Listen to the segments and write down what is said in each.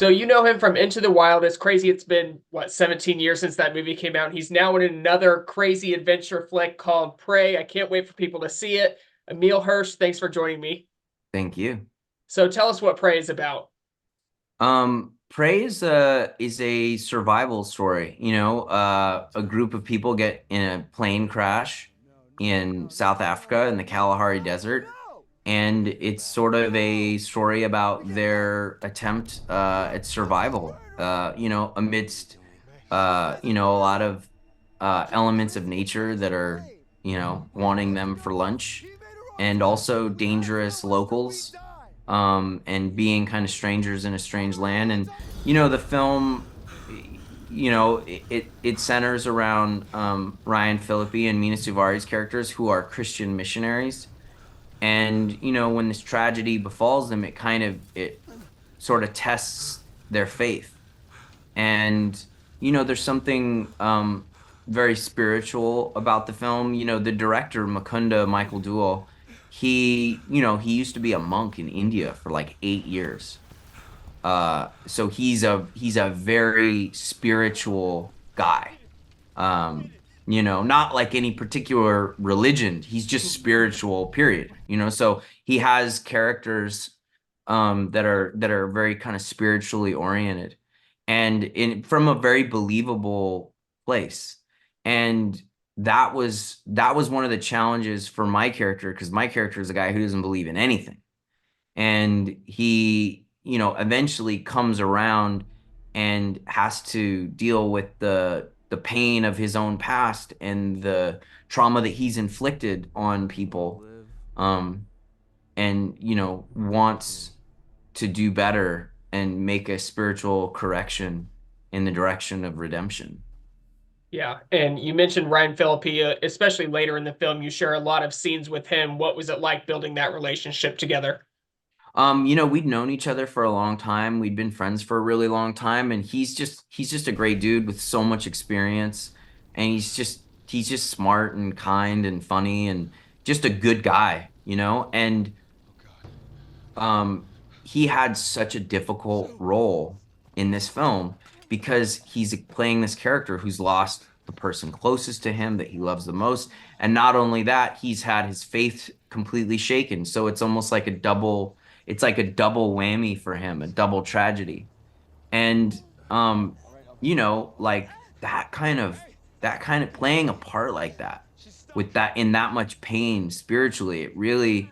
So you know him from Into the Wild. It's crazy. It's been what 17 years since that movie came out. He's now in another crazy adventure flick called Prey. I can't wait for people to see it. Emile Hirsch, thanks for joining me. Thank you. So tell us what Prey is about. Prey is a survival story. A group of people get in a plane crash in South Africa in the Kalahari Desert, and it's sort of a story about their attempt at survival. Amidst a lot of elements of nature that are, wanting them for lunch, and also dangerous locals, and being kind of strangers in a strange land. And the film, it centers around Ryan Phillippe and Mina Suvari's characters, who are Christian missionaries. And when this tragedy befalls them, it sort of tests their faith. And there's something very spiritual about the film. The director, Mukunda Michael Dual, he used to be a monk in India for like 8 years. So he's a very spiritual guy. Not like any particular religion. He's just spiritual, period. So he has characters that are very kind of spiritually oriented, and in from a very believable place. And that was one of the challenges for my character, because my character is a guy who doesn't believe in anything. And he, eventually comes around and has to deal with the pain of his own past and the trauma that he's inflicted on people. Um, and wants to do better and make a spiritual correction in the direction of redemption. Yeah, and you mentioned Ryan Phillippe, especially later in the film. You share a lot of scenes with him. What was it like building that relationship together? We'd known each other for a long time. We'd been friends for a really long time, and he's just a great dude with so much experience, and he's just smart and kind and funny and just a good guy. And he had such a difficult role in this film, because he's playing this character who's lost the person closest to him that he loves the most. And not only that, he's had his faith completely shaken. So it's like a double whammy for him, a double tragedy. And like that kind of playing a part like that, with that in that much pain spiritually, it really,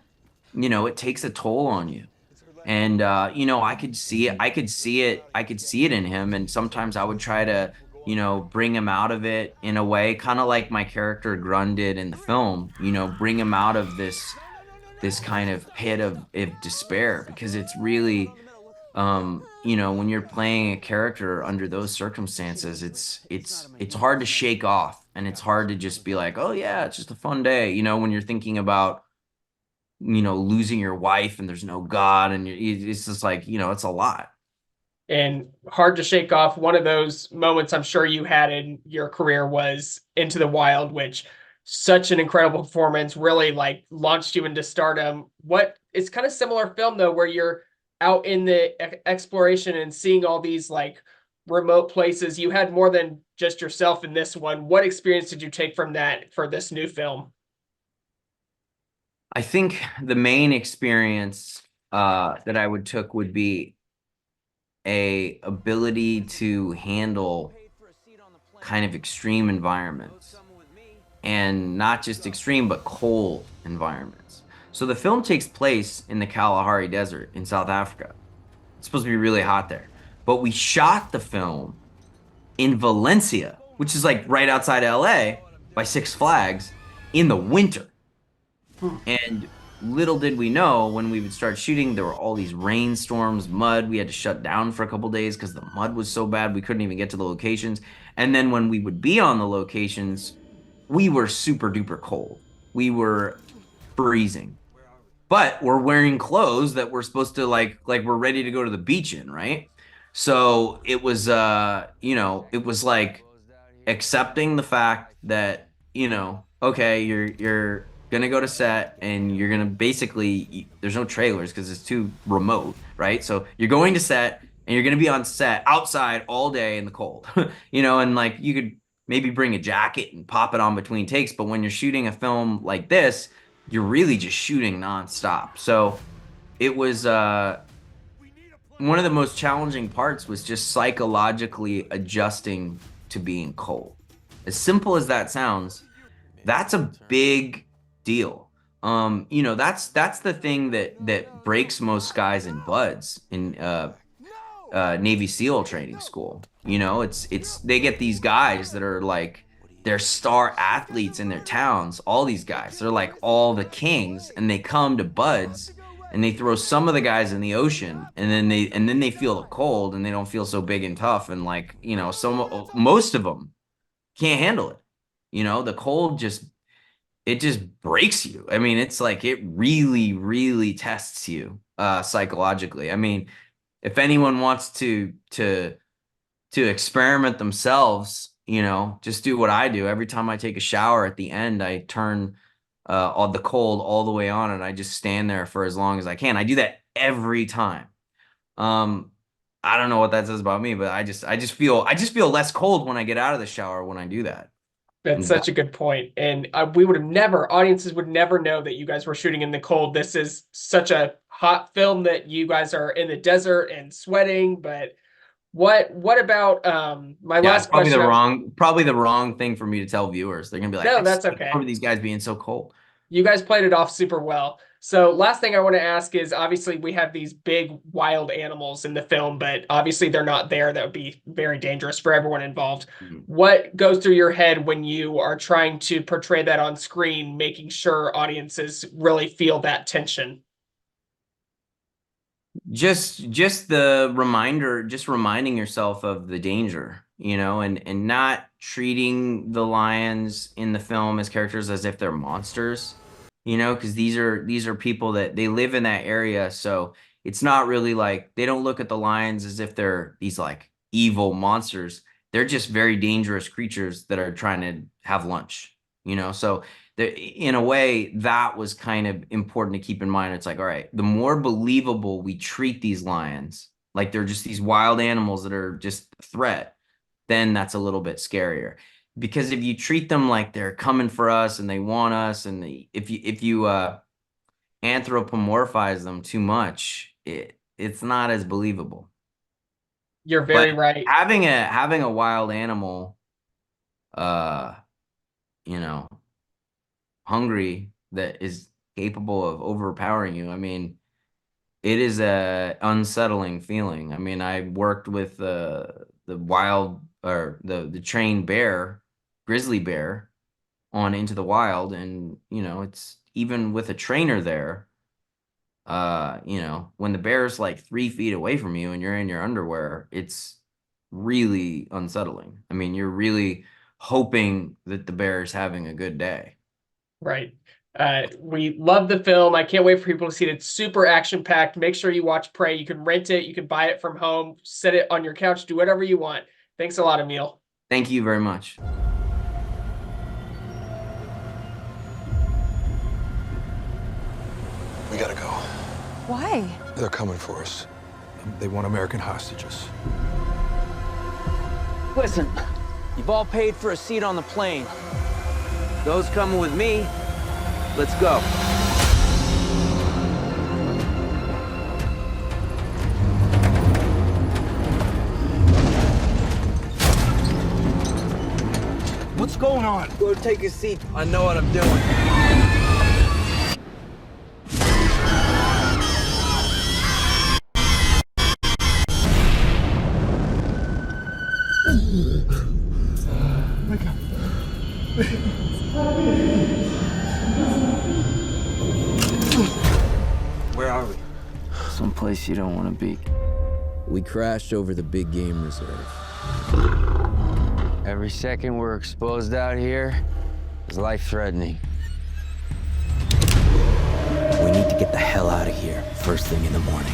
it takes a toll on you. And I could see it, I could see it in him. And sometimes I would try to, bring him out of it in a way, kind of like my character Grun did in the film, bring him out of this kind of pit of despair, because it's really, when you're playing a character under those circumstances, it's hard to shake off, and it's hard to just be like, oh yeah, it's just a fun day, when you're thinking about, losing your wife and there's no God, and it's just like, it's a lot. And hard to shake off. One of those moments I'm sure you had in your career was Into the Wild, which such an incredible performance, really like launched you into stardom. What it's kind of similar film though, where you're out in the exploration and seeing all these like remote places. You had more than just yourself in this one. What experience did you take from that for this new film? I think the main experience that I would took would be a ability to handle kind of extreme environments, and not just extreme but cold environments. So the film takes place in the Kalahari Desert in South Africa. It's supposed to be really hot there. But we shot the film in Valencia, which is like right outside LA, by Six Flags, in the winter. And little did we know, when we would start shooting, there were all these rainstorms, mud. We had to shut down for a couple days because the mud was so bad we couldn't even get to the locations. And then when we would be on the locations, we were super duper cold. We were freezing. But we're wearing clothes that we're supposed to, like we're ready to go to the beach in, right? So it was like accepting the fact that, okay, you're gonna go to set, and you're gonna basically, there's no trailers because it's too remote, right? So you're going to set, and you're going to be on set outside all day in the cold, you know, and like you could maybe bring a jacket and pop it on between takes. But when you're shooting a film like this, you're really just shooting nonstop. So it was one of the most challenging parts was just psychologically adjusting to being cold. As simple as that sounds, that's a big deal. You know, that's the thing that breaks most guys and buds in Navy SEAL training school. You know, it's they get these guys that are like they're star athletes in their towns. All these guys, they're like all the kings, and they come to buds and they throw some of the guys in the ocean, and then they feel the cold and they don't feel so big and tough, and like, you know, most of them can't handle it. You know, the cold it just breaks you. I mean, it's like it really, really tests you psychologically. I mean, if anyone wants to experiment themselves, you know, just do what I do. Every time I take a shower at the end, I turn all the cold all the way on, and I just stand there for as long as I can. I do that every time. I don't know what that says about me, but I just feel less cold when I get out of the shower when I do that. That's such a good point. And audiences would never know that you guys were shooting in the cold. This is such a hot film that you guys are in the desert and sweating. But what about my last probably question? Probably the wrong thing for me to tell viewers. They're gonna be like, No, that's okay. Over these guys being so cold. You guys played it off super well. So last thing I want to ask is, obviously we have these big wild animals in the film, but obviously they're not there. That would be very dangerous for everyone involved. What goes through your head when you are trying to portray that on screen, making sure audiences really feel that tension? Just the reminder, just reminding yourself of the danger, you know, and not treating the lions in the film as characters as if they're monsters, you know, because these are people that they live in that area. So it's not really like they don't look at the lions as if they're these like evil monsters. They're just very dangerous creatures that are trying to have lunch, you know. So in a way, that was kind of important to keep in mind. It's like, all right, the more believable we treat these lions, like they're just these wild animals that are just a threat, then that's a little bit scarier. Because if you treat them like they're coming for us and they want us, and if you anthropomorphize them too much, it's not as believable. You're very right. Having a wild animal, you know, hungry, that is capable of overpowering you. I mean, it is a unsettling feeling. I mean, I worked with the wild, or the trained bear, grizzly bear, on Into the Wild, and you know, it's even with a trainer there, you know, when the bear's like 3 feet away from you and you're in your underwear, it's really unsettling. I mean, you're really hoping that the bear is having a good day. Right. We love the film. I can't wait for people to see it. It's super action packed. Make sure you watch Prey. You can rent it. You can buy it from home, set it on your couch, do whatever you want. Thanks a lot, Emile. Thank you very much. We gotta go. Why? They're coming for us. They want American hostages. Listen, you've all paid for a seat on the plane. Those coming with me, let's go. What's going on? Go take a seat. I know what I'm doing. Where are we? Someplace you don't want to be. We crashed over the big game reserve. Every second we're exposed out here is life-threatening. We need to get the hell out of here first thing in the morning.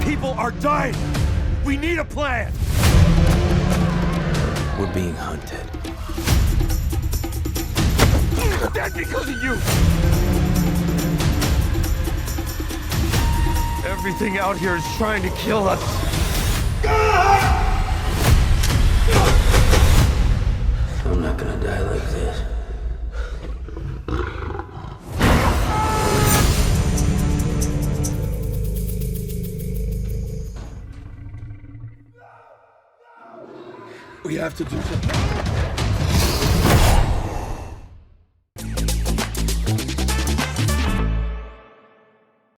People are dying! We need a plan! We're being hunted. That's because of you! Everything out here is trying to kill us. I'm not gonna die like this. We have to do something.